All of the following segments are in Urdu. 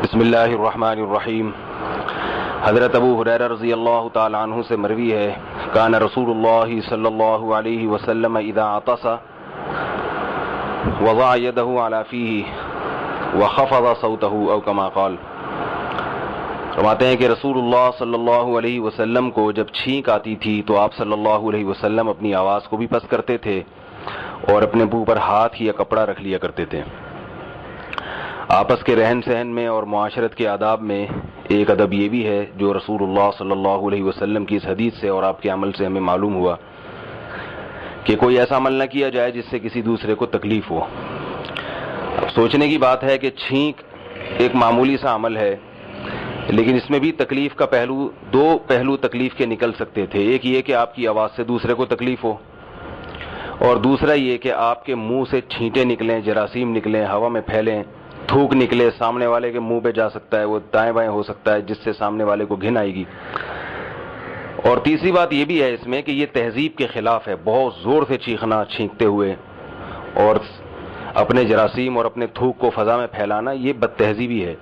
بسم اللہ الرحمن الرحیم۔ حضرت ابو ہریرہ رضی اللہ تعالی عنہ سے مروی ہے کان رسول اللہ صلی اللہ علیہ وسلم اذا عطس وضع یدہ علی فیہ وخفض صوتہ او کما قال۔ فرماتے ہیں کہ رسول اللہ صلی اللہ علیہ وسلم کو جب چھینک آتی تھی تو آپ صلی اللہ علیہ وسلم اپنی آواز کو بھی پست کرتے تھے اور اپنے منہ پر ہاتھ یا کپڑا رکھ لیا کرتے تھے۔ آپس کے رہن سہن میں اور معاشرت کے آداب میں ایک ادب یہ بھی ہے جو رسول اللہ صلی اللہ علیہ وسلم کی اس حدیث سے اور آپ کے عمل سے ہمیں معلوم ہوا کہ کوئی ایسا عمل نہ کیا جائے جس سے کسی دوسرے کو تکلیف ہو۔ اب سوچنے کی بات ہے کہ چھینک ایک معمولی سا عمل ہے، لیکن اس میں بھی تکلیف کا دو پہلو تکلیف کے نکل سکتے تھے۔ ایک یہ کہ آپ کی آواز سے دوسرے کو تکلیف ہو، اور دوسرا یہ کہ آپ کے منہ سے چھینٹیں نکلیں، جراثیم نکلیں، ہوا میں پھیلیں، تھوک نکلے، سامنے والے کے منہ پہ جا سکتا ہے، وہ دائیں بائیں ہو سکتا ہے، جس سے سامنے والے کو گھن آئے گی۔ اور تیسری بات یہ بھی ہے اس میں کہ یہ تہذیب کے خلاف ہے، بہت زور سے چیخنا چھینکتے ہوئے اور اپنے جراثیم اور اپنے تھوک کو فضا میں پھیلانا، یہ بد تہذیبی ہے۔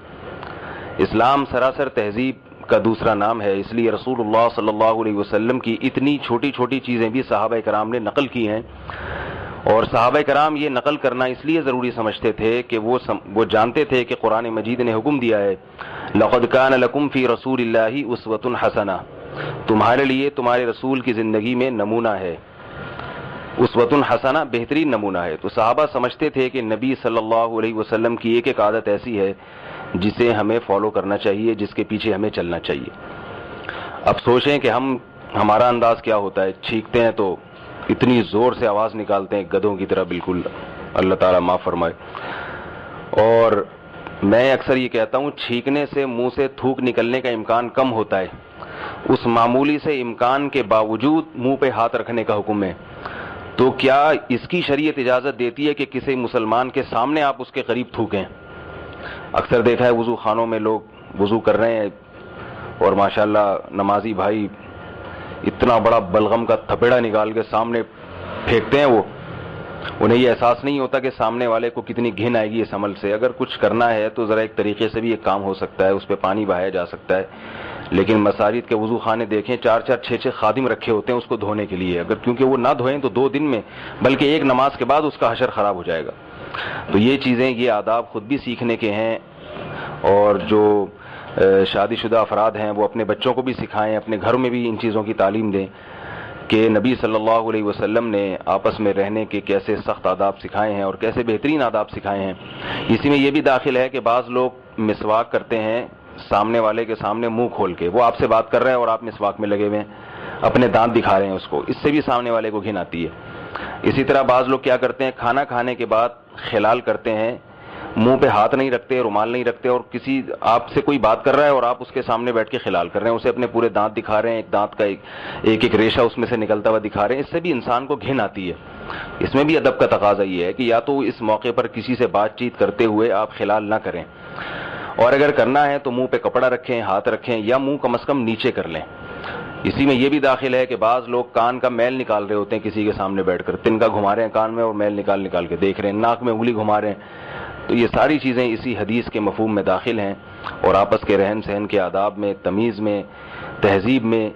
اسلام سراسر تہذیب کا دوسرا نام ہے، اس لیے رسول اللہ صلی اللہ علیہ وسلم کی اتنی چھوٹی چھوٹی چیزیں بھی صحابہ کرام نے نقل کی ہیں، اور صحابہ کرام یہ نقل کرنا اس لیے ضروری سمجھتے تھے کہ وہ جانتے تھے کہ قرآن مجید نے حکم دیا ہے لَقَدْ كَانَ لَكُمْ فِي رَسُولِ اللَّهِ أُسْوَةٌ حَسَنَةٌ، تمہارے لیے تمہارے رسول کی زندگی میں نمونہ ہے، اسوۃ حسنہ بہترین نمونہ ہے۔ تو صحابہ سمجھتے تھے کہ نبی صلی اللہ علیہ وسلم کی ایک ایک عادت ایسی ہے جسے ہمیں فالو کرنا چاہیے، جس کے پیچھے ہمیں چلنا چاہیے۔ اب سوچیں کہ ہمارا انداز کیا ہوتا ہے، چھینکتے ہیں تو اتنی زور سے آواز نکالتے ہیں گدھوں کی طرح، بالکل اللہ تعالیٰ معاف فرمائے۔ اور میں اکثر یہ کہتا ہوں چھینکنے سے منہ سے تھوک نکلنے کا امکان کم ہوتا ہے، اس معمولی سے امکان کے باوجود منہ پہ ہاتھ رکھنے کا حکم ہے، تو کیا اس کی شریعت اجازت دیتی ہے کہ کسی مسلمان کے سامنے آپ اس کے قریب تھوکیں؟ اکثر دیکھا ہے وضو خانوں میں لوگ وضو کر رہے ہیں اور ماشاءاللہ نمازی بھائی اتنا بڑا بلغم کا تھپیڑا نکال کے سامنے پھینکتے ہیں، انہیں یہ احساس نہیں ہوتا کہ سامنے والے کو کتنی گھن آئے گی اس عمل سے۔ اگر کچھ کرنا ہے تو ذرا ایک طریقے سے بھی ایک کام ہو سکتا ہے، اس پہ پانی بہایا جا سکتا ہے، لیکن مساجد کے وضو خانے دیکھیں 4-4 6-6 خادم رکھے ہوتے ہیں اس کو دھونے کے لیے، اگر کیونکہ وہ نہ دھوئیں تو 2 دن میں بلکہ ایک نماز کے بعد اس کا حشر خراب ہو جائے گا۔ تو یہ چیزیں، یہ آداب خود بھی سیکھنے کے ہیں، اور جو شادی شدہ افراد ہیں وہ اپنے بچوں کو بھی سکھائیں، اپنے گھروں میں بھی ان چیزوں کی تعلیم دیں کہ نبی صلی اللہ علیہ وسلم نے آپس میں رہنے کے کیسے سخت آداب سکھائے ہیں اور کیسے بہترین آداب سکھائے ہیں۔ اسی میں یہ بھی داخل ہے کہ بعض لوگ مسواک کرتے ہیں سامنے والے کے سامنے منہ کھول کے، وہ آپ سے بات کر رہے ہیں اور آپ مسواک میں لگے ہوئے ہیں، اپنے دانت دکھا رہے ہیں اس کو، اس سے بھی سامنے والے کو گھن آتی ہے۔ اسی طرح بعض لوگ کیا کرتے ہیں، کھانا کھانے کے بعد خلال کرتے ہیں، منہ پہ ہاتھ نہیں رکھتے، رومال نہیں رکھتے، اور کسی آپ سے کوئی بات کر رہا ہے اور آپ اس کے سامنے بیٹھ کے خلال کر رہے ہیں، اسے اپنے پورے دانت دکھا رہے ہیں، ایک دانت کا ایک ریشہ اس میں سے نکلتا ہوا دکھا رہے ہیں، اس سے بھی انسان کو گھن آتی ہے۔ اس میں بھی ادب کا تقاضا یہ ہے کہ یا تو اس موقع پر کسی سے بات چیت کرتے ہوئے آپ خلال نہ کریں، اور اگر کرنا ہے تو منہ پہ کپڑا رکھیں، ہاتھ رکھیں، یا منہ کم از کم نیچے کر لیں۔ اسی میں یہ بھی داخل ہے کہ بعض لوگ کان کا میل نکال رہے ہوتے ہیں کسی کے سامنے بیٹھ کر، تنکا گھما رہے ہیں کان میں اور میل نکال کے دیکھ رہے ہیں، ناک میں انگلی گھما رہے ہیں۔ تو یہ ساری چیزیں اسی حدیث کے مفہوم میں داخل ہیں، اور آپس کے رہن سہن کے آداب میں، تمیز میں، تہذیب میں،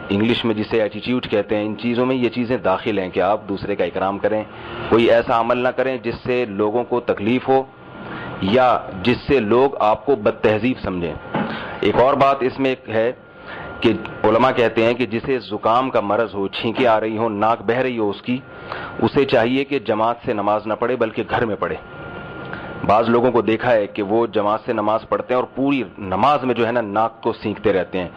انگلش میں جسے ایٹیٹیوڈ کہتے ہیں، ان چیزوں میں یہ چیزیں داخل ہیں کہ آپ دوسرے کا اکرام کریں، کوئی ایسا عمل نہ کریں جس سے لوگوں کو تکلیف ہو یا جس سے لوگ آپ کو بد تہذیب سمجھیں۔ ایک اور بات اس میں ہے کہ علماء کہتے ہیں کہ جسے زکام کا مرض ہو، چھینکیں آ رہی ہوں، ناک بہہ رہی ہو اس کی، اسے چاہیے کہ جماعت سے نماز نہ پڑھے بلکہ گھر میں پڑھے۔ بعض لوگوں کو دیکھا ہے کہ وہ جماعت سے نماز پڑھتے ہیں اور پوری نماز میں جو ہے نا ناک کو سینکتے رہتے ہیں،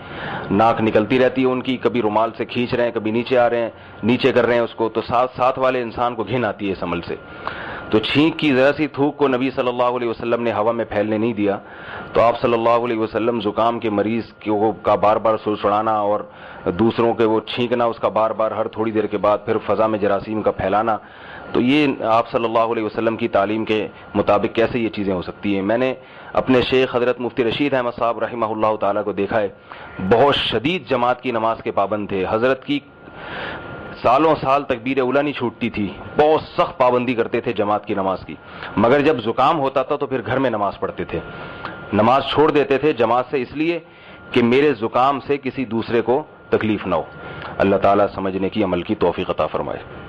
ناک نکلتی رہتی ہے ان کی، کبھی رومال سے کھینچ رہے ہیں، کبھی نیچے آ رہے ہیں، نیچے کر رہے ہیں اس کو، تو ساتھ والے انسان کو گھن آتی ہے اس عمل سے۔ تو چھینک کی ذرا سی تھوک کو نبی صلی اللہ علیہ وسلم نے ہوا میں پھیلنے نہیں دیا، تو آپ صلی اللہ علیہ وسلم زکام کے مریض کا بار بار سڑسڑانا اور دوسروں کے وہ چھینکنا، اس کا بار بار ہر تھوڑی دیر کے بعد پھر فضا میں جراثیم کا پھیلانا، تو یہ آپ صلی اللہ علیہ وسلم کی تعلیم کے مطابق کیسے یہ چیزیں ہو سکتی ہیں؟ میں نے اپنے شیخ حضرت مفتی رشید احمد صاحب رحمہ اللہ تعالیٰ کو دیکھا ہے، بہت شدید جماعت کی نماز کے پابند تھے، حضرت کی سالوں سال تکبیر اولیٰ نہیں چھوٹتی تھی، بہت سخت پابندی کرتے تھے جماعت کی نماز کی، مگر جب زکام ہوتا تھا تو پھر گھر میں نماز پڑھتے تھے۔ نماز چھوڑ دیتے تھے جماعت سے اس لیے کہ میرے زکام سے کسی دوسرے کو تکلیف نہ ہو۔ اللہ تعالیٰ سمجھنے کی عمل کی توفیق عطا فرمائے۔